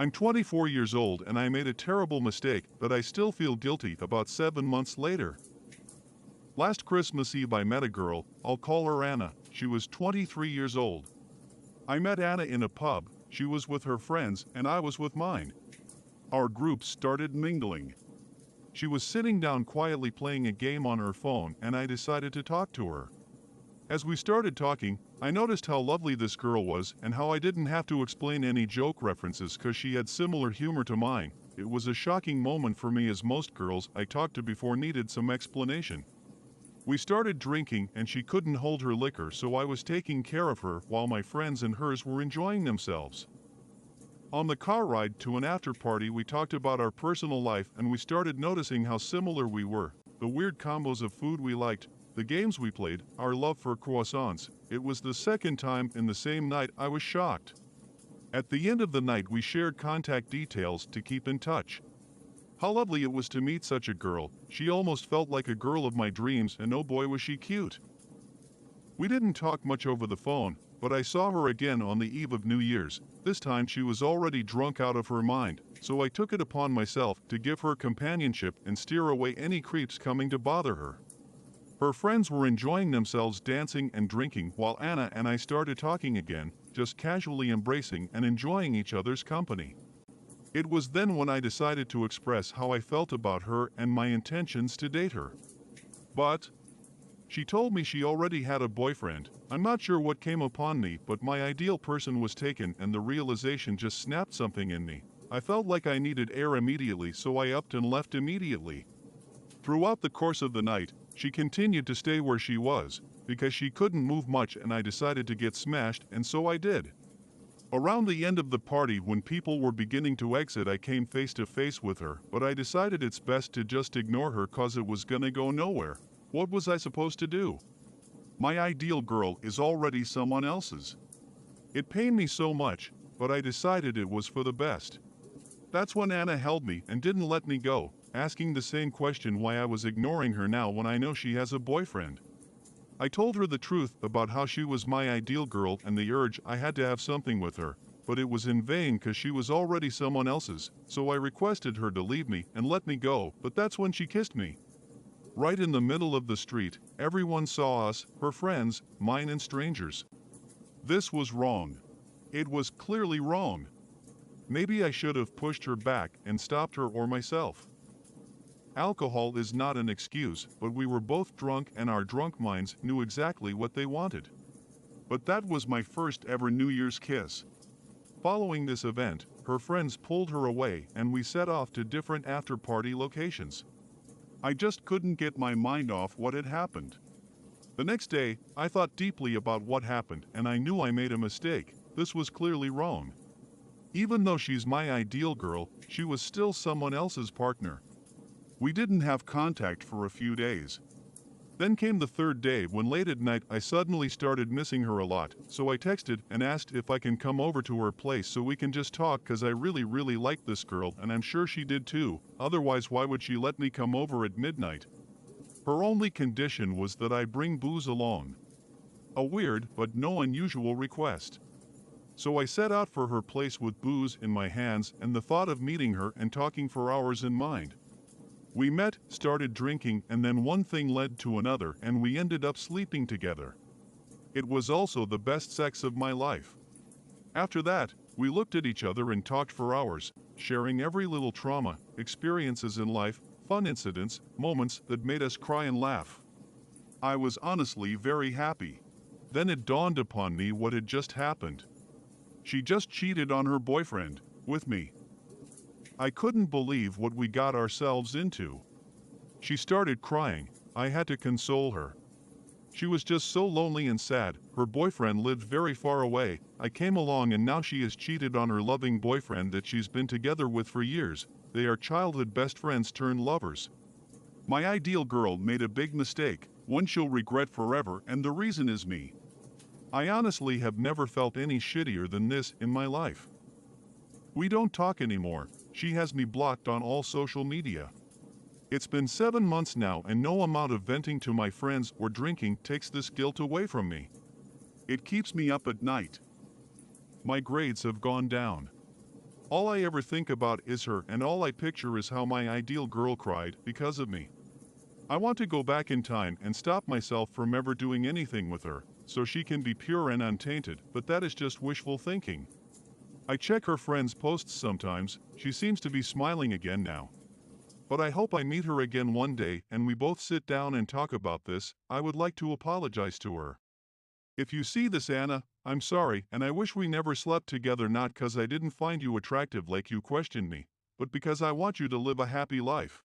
I'm 24 years old and I made a terrible mistake that I still feel guilty about 7 months later. Last Christmas Eve I met a girl, I'll call her Anna. She was 23 years old. I met Anna in a pub, she was with her friends and I was with mine. Our groups started mingling. She was sitting down quietly playing a game on her phone and I decided to talk to her. As we started talking, I noticed how lovely this girl was and how I didn't have to explain any joke references cause she had similar humor to mine. It was a shocking moment for me as most girls I talked to before needed some explanation. We started drinking and she couldn't hold her liquor, so I was taking care of her while my friends and hers were enjoying themselves. On the car ride to an after party we talked about our personal life and we started noticing how similar we were, the weird combos of food we liked, the games we played, our love for croissants. It was the second time in the same night I was shocked. At the end of the night we shared contact details to keep in touch. How lovely it was to meet such a girl, she almost felt like a girl of my dreams and oh boy was she cute. We didn't talk much over the phone, but I saw her again on the eve of New Year's. This time she was already drunk out of her mind, so I took it upon myself to give her companionship and steer away any creeps coming to bother her. Her friends were enjoying themselves dancing and drinking while Anna and I started talking again, just casually embracing and enjoying each other's company. It was then when I decided to express how I felt about her and my intentions to date her. But she told me she already had a boyfriend. I'm not sure what came upon me, but my ideal person was taken and the realization just snapped something in me. I felt like I needed air immediately, so I upped and left immediately. Throughout the course of the night, she continued to stay where she was, because she couldn't move much and I decided to get smashed, and so I did. Around the end of the party when people were beginning to exit I came face to face with her, but I decided it's best to just ignore her cause it was gonna go nowhere. What was I supposed to do? My ideal girl is already someone else's. It pained me so much, but I decided it was for the best. That's when Anna held me and didn't let me go, asking the same question why I was ignoring her now when I know she has a boyfriend. I told her the truth about how she was my ideal girl and the urge I had to have something with her, but it was in vain cause she was already someone else's, so I requested her to leave me and let me go, but that's when she kissed me. Right in the middle of the street, everyone saw us, her friends, mine and strangers. This was wrong. It was clearly wrong. Maybe I should have pushed her back and stopped her or myself. Alcohol is not an excuse, but we were both drunk and our drunk minds knew exactly what they wanted. But that was my first ever New Year's kiss. Following this event, her friends pulled her away and we set off to different after-party locations. I just couldn't get my mind off what had happened. The next day, I thought deeply about what happened and I knew I made a mistake. This was clearly wrong. Even though she's my ideal girl, she was still someone else's partner. We didn't have contact for a few days. Then came the third day when late at night I suddenly started missing her a lot, so I texted and asked if I can come over to her place so we can just talk cause I really like this girl and I'm sure she did too, otherwise why would she let me come over at midnight? Her only condition was that I bring booze along. A weird but no unusual request. So I set out for her place with booze in my hands and the thought of meeting her and talking for hours in mind. We met, started drinking, and then one thing led to another and we ended up sleeping together. It was also the best sex of my life. After that, we looked at each other and talked for hours, sharing every little trauma, experiences in life, fun incidents, moments that made us cry and laugh. I was honestly very happy. Then it dawned upon me what had just happened. She just cheated on her boyfriend, with me. I couldn't believe what we got ourselves into. She started crying. I had to console her. She was just so lonely and sad. Her boyfriend lived very far away. I came along and now she has cheated on her loving boyfriend that she's been together with for years. They are childhood best friends turned lovers. My ideal girl made a big mistake, one she'll regret forever, and the reason is me. I honestly have never felt any shittier than this in my life. We don't talk anymore. She has me blocked on all social media. It's been 7 months now and no amount of venting to my friends or drinking takes this guilt away from me. It keeps me up at night. My grades have gone down. All I ever think about is her, and all I picture is how my ideal girl cried because of me. I want to go back in time and stop myself from ever doing anything with her, so she can be pure and untainted, but that is just wishful thinking. I check her friends' posts sometimes, she seems to be smiling again now. But I hope I meet her again one day and we both sit down and talk about this. I would like to apologize to her. If you see this, Anna, I'm sorry, and I wish we never slept together, not 'cause I didn't find you attractive like you questioned me, but because I want you to live a happy life.